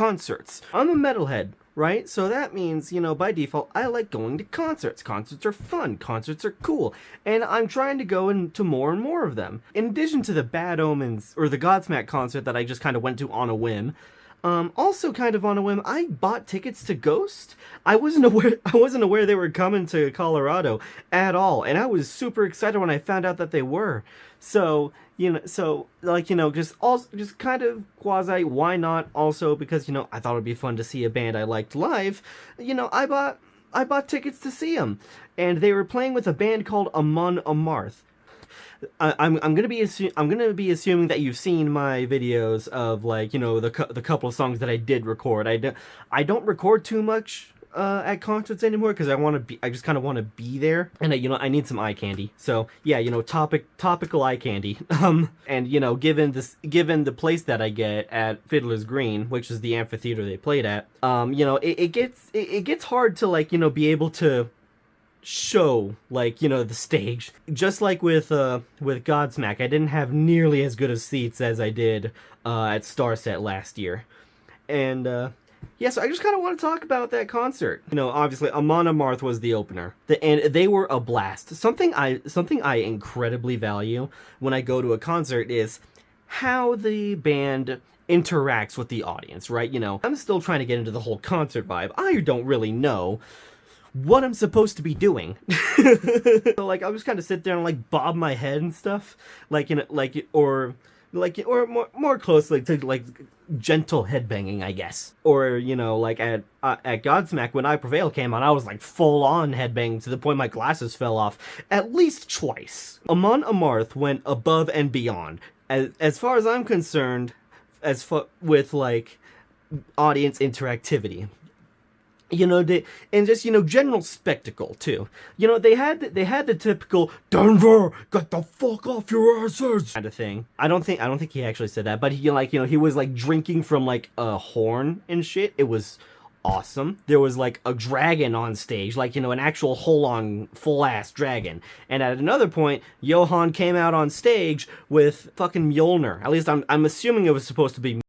concerts. I'm a metalhead, right? So that means, you know, by default, I like going to concerts. Concerts are fun. Concerts are cool. And I'm trying to go into more and more of them. In addition to the Bad Omens, or the Godsmack concert that I just kind of went to on a whim, also kind of on a whim, I bought tickets to Ghost. I wasn't aware they were coming to Colorado at all, and I was super excited when I found out that they were. So, just kind of quasi, why not? Also, because, you know, I thought it'd be fun to see a band I liked live. You know, I bought tickets to see them, and they were playing with a band called Amon Amarth. I'm gonna be assuming that you've seen my videos of, like, you know, the couple of songs that I did record. I don't record too much at concerts anymore because I just kind of want to be there, and I need some eye candy. So yeah, you know, topical eye candy. And you know, given the place that I get at Fiddler's Green, which is the amphitheater they played at, you know, it gets hard to, like, you know, be able to show, like, you know, the stage. Just like with Godsmack, I didn't have nearly as good of seats as I did at Starset last year. And yeah, so I just kind of want to talk about that concert. You know, obviously Amon Amarth was the opener, and they were a blast. Something I incredibly value when I go to a concert is how the band interacts with the audience, right? You know, I'm still trying to get into the whole concert vibe. I don't really know what I'm supposed to be doing. So, like, I'll just kind of sit there and, like, bob my head and stuff, like, you know, or more closely to, like, gentle headbanging, I guess. Or, you know, like at Godsmack, when I Prevail came on, I was, like, full on headbanging to the point my glasses fell off at least twice. Amon Amarth went above and beyond, as far as I'm concerned, with, like, audience interactivity. You know, and just, you know, general spectacle too. You know, they had the typical "Denver, get the fuck off your asses" kind of thing. I don't think he actually said that, but he, like, you know, he was, like, drinking from, like, a horn and shit. It was awesome. There was, like, a dragon on stage, like, you know, an actual full ass dragon. And at another point, Johan came out on stage with fucking Mjolnir. At least I'm assuming it was supposed to be.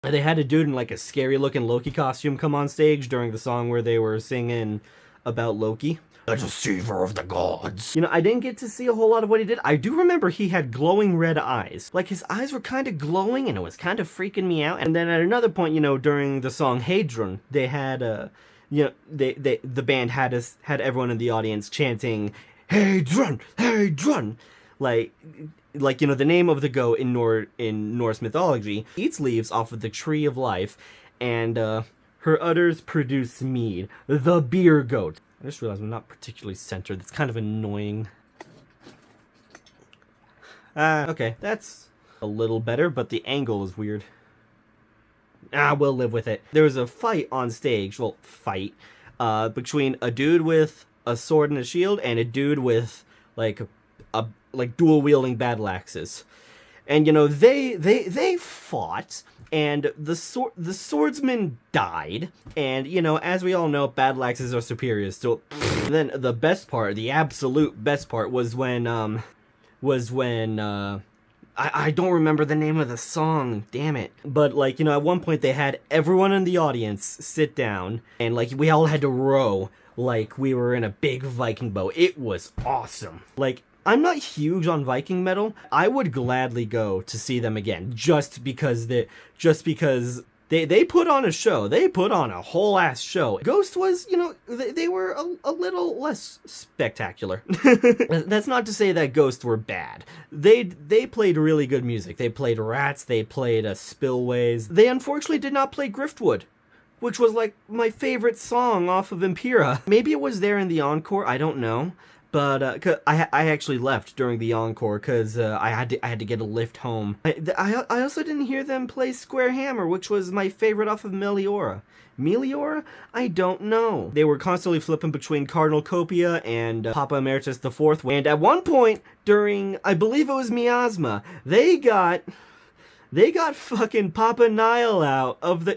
They had a dude in, like, a scary-looking Loki costume come on stage during the song where they were singing about Loki. The deceiver of the gods. You know, I didn't get to see a whole lot of what he did. I do remember he had glowing red eyes. Like, his eyes were kind of glowing, and it was kind of freaking me out. And then at another point, you know, during the song Hadron, they had, you know, the band had everyone in the audience chanting, "Hadron, Hadron!" Like, you know, the name of the goat in Norse mythology eats leaves off of the tree of life, and her udders produce mead, the beer goat. I just realized I'm not particularly centered. It's kind of annoying. Okay, that's a little better, but the angle is weird. We'll live with it. There was a fight on stage, between a dude with a sword and a shield and a dude with, like, dual wielding battle axes, and, you know, they fought, and the swordsman died, and, you know, as we all know, battle axes are superior. So then the best part, the absolute best part, was when I don't remember the name of the song, damn it. But, like, you know, at one point they had everyone in the audience sit down, and, like, we all had to row like we were in a big Viking boat. It was awesome. Like, I'm not huge on Viking metal. I would gladly go to see them again, just because they put on a show. They put on a whole ass show. Ghost was, you know, they were a little less spectacular. That's not to say that Ghost were bad. They played really good music. They played Rats. They played Spillways. They unfortunately did not play Griftwood, which was, like, my favorite song off of Impera. Maybe it was there in the encore. I don't know. But cause I actually left during the encore because I had to get a lift home. I also didn't hear them play Square Hammer, which was my favorite off of Meliora. Meliora? I don't know. They were constantly flipping between Cardinal Copia and Papa Emeritus IV. And at one point during, I believe it was Miasma, they got They got fucking Papa Nile out of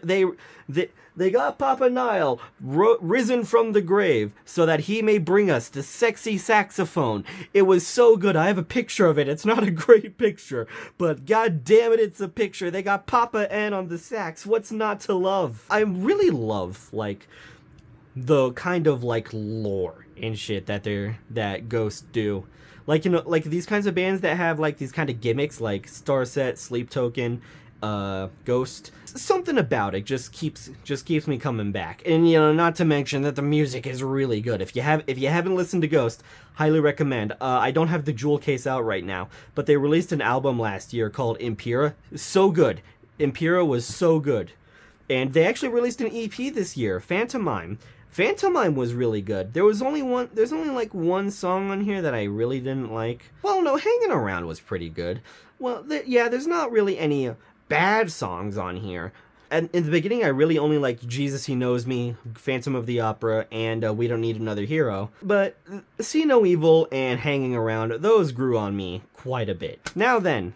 they got Papa Nile risen from the grave so that he may bring us the sexy saxophone. It was so good. I have a picture of it. It's not a great picture, but god damn it, it's a picture. They got Papa N on the sax. What's not to love? I really love, like, the kind of, like, lore and shit that Ghost do. Like, you know, like these kinds of bands that have like these kind of gimmicks, like Starset, Sleep Token, Ghost. Something about it just keeps me coming back. And you know, not to mention that the music is really good. If you haven't listened to Ghost, highly recommend. I don't have the jewel case out right now, but they released an album last year called Impera. So good. Impera was so good. And they actually released an EP this year, Phantomime. Phantomime was really good. There's only like one song on here that I really didn't like. Well, no, Hanging Around was pretty good. Well, there's not really any bad songs on here. And in the beginning, I really only liked Jesus He Knows Me, Phantom of the Opera, and We Don't Need Another Hero. But See No Evil and Hanging Around, those grew on me quite a bit. Now then,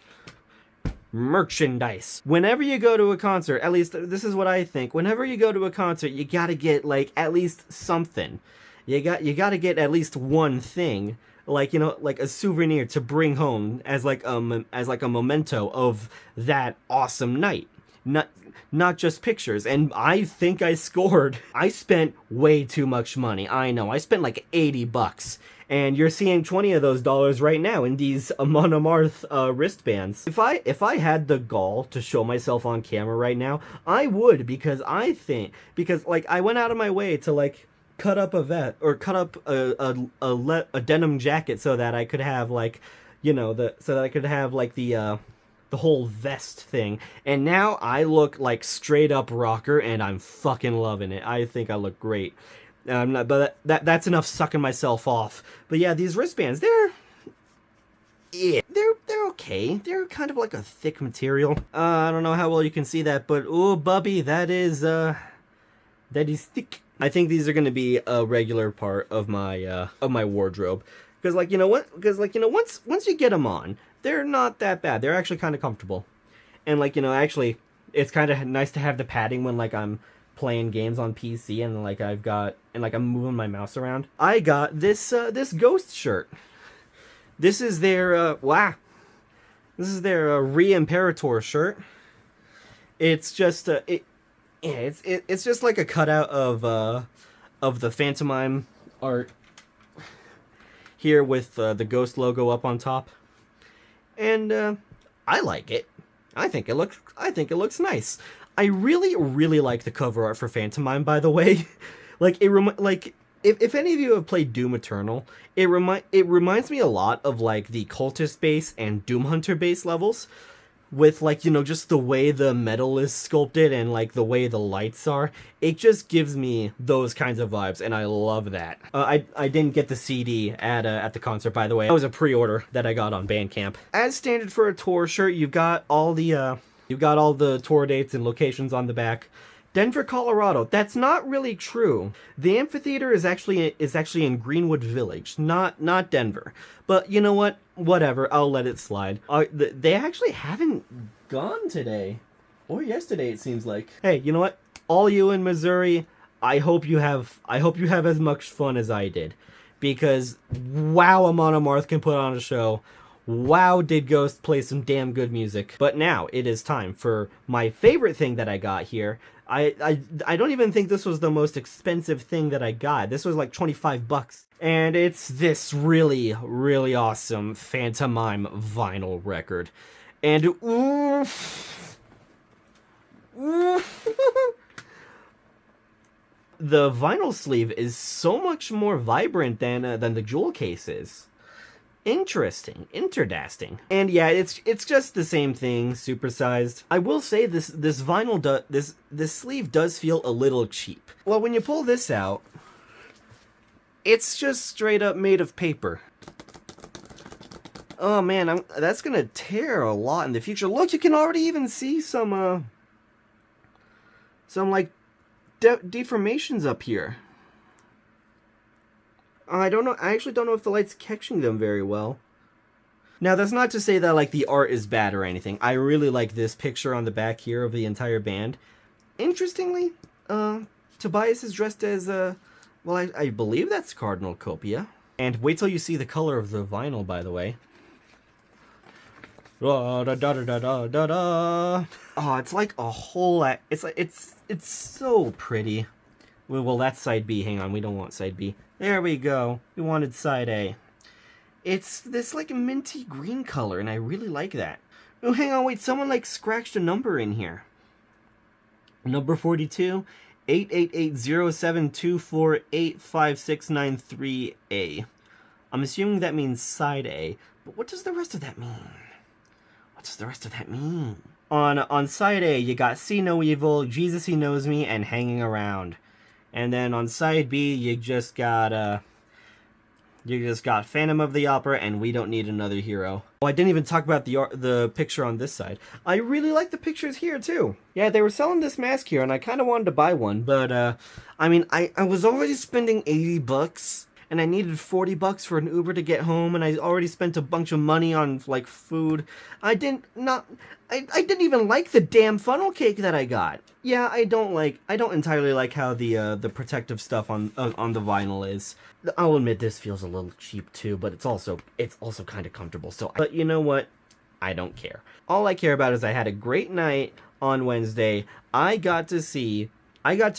merchandise. Whenever you go to a concert, at least this is what I think, whenever you go to a concert, you gotta get like at least something. You gotta get at least one thing, like, you know, like a souvenir to bring home as like a memento of that awesome night. Not just pictures. And I think I scored. I spent way too much money. I know. I spent like $80. And you're seeing 20 of those dollars right now in these Amon Amarth wristbands. If I had the gall to show myself on camera right now, I would, because like I went out of my way to like cut up a denim jacket so that I could have like, you know, the whole vest thing. And now I look like straight up rocker, and I'm fucking loving it. I think I look great. I'm not, but that's enough sucking myself off. But yeah, these wristbands, they're okay. They're kind of like a thick material. I don't know how well you can see that, but oh, bubby, that is thick. I think these are going to be a regular part of my wardrobe, because like, you know what? Because like, you know, once you get them on, they're not that bad. They're actually kind of comfortable, and like, you know, actually, it's kind of nice to have the padding when like I'm playing games on PC and like I'm moving my mouse around. I got this Ghost shirt. This is their This is their Re-Imperator shirt. It's just it's just like a cutout of the Phantomime art here with the Ghost logo up on top. And I like it. I think it looks nice. I really, really like the cover art for Phantomime, by the way. Like, if any of you have played Doom Eternal, it reminds me a lot of, like, the Cultist base and Doom Hunter base levels, with, like, you know, just the way the metal is sculpted and, like, the way the lights are. It just gives me those kinds of vibes, and I love that. I didn't get the CD at the concert, by the way. That was a pre-order that I got on Bandcamp. As standard for a tour shirt, you've got all the tour dates and locations on the back. Denver, Colorado. That's not really true. The amphitheater is actually in Greenwood Village, not Denver. But you know what? Whatever. I'll let it slide. They actually haven't gone today or yesterday, it seems like. Hey, you know what? All you in Missouri, I hope you have as much fun as I did, because wow, Amon Amarth can put on a show. Wow, did Ghost play some damn good music. But now it is time for my favorite thing that I got here. I don't even think this was the most expensive thing that I got. This was like $25. And it's this really, really awesome Phantomime vinyl record. And the vinyl sleeve is so much more vibrant than the jewel case is. Interesting, interdasting. And yeah, it's just the same thing, supersized. I will say this vinyl this sleeve does feel a little cheap. Well, when you pull this out, it's just straight up made of paper. Oh man, that's gonna tear a lot in the future. Look, you can already even see some like deformations up here. I don't know. I actually don't know if the light's catching them very well. Now, that's not to say that, like, the art is bad or anything. I really like this picture on the back here of the entire band. Interestingly, Tobias is dressed as, well, I believe that's Cardinal Copia. And wait till you see the color of the vinyl, by the way. Da, da, da, da, da, da, da. Oh, it's like a whole... It's so pretty. Well, that's side B. Hang on, we don't want side B. There we go. We wanted side A. It's this, like, minty green color, and I really like that. Oh, hang on, wait, someone, like, scratched a number in here. Number 42, 88807248569 I'm assuming that means side A, but what does the rest of that mean? What does the rest of that mean? On side A, you got See No Evil, Jesus He Knows Me, and Hanging Around. And then on side B, you just got Phantom of the Opera and We Don't Need Another Hero. Oh, I didn't even talk about the picture on this side. I really like the pictures here, too. Yeah, they were selling this mask here, and I kind of wanted to buy one, but, I mean, I was already spending $80, and I needed $40 for an Uber to get home, and I already spent a bunch of money on, like, food. I didn't even like the damn funnel cake that I got. Yeah, I don't entirely like how the protective stuff on the vinyl is. I'll admit this feels a little cheap too, but it's also kind of comfortable. So, but you know what? I don't care. All I care about is I had a great night on Wednesday. I got to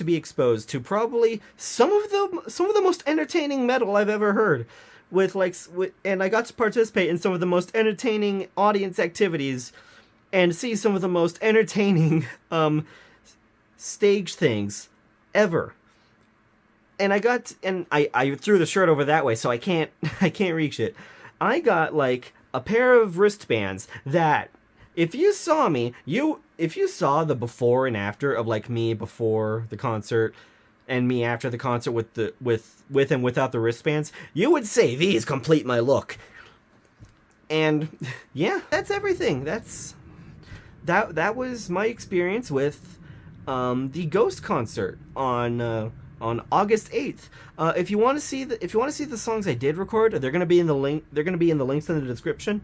be exposed to probably some of the most entertaining metal I've ever heard. And I got to participate in some of the most entertaining audience activities and see some of the most entertaining stage things ever. And I threw the shirt over that way, so I can't reach it. I got, like, a pair of wristbands that, if you saw me, if you saw the before and after of, like, me before the concert and me after the concert with and without the wristbands, you would say these complete my look. And yeah, that's everything. That was my experience with the Ghost concert on August 8th. If you want to see the songs I did record, they're going to be in the links in the description.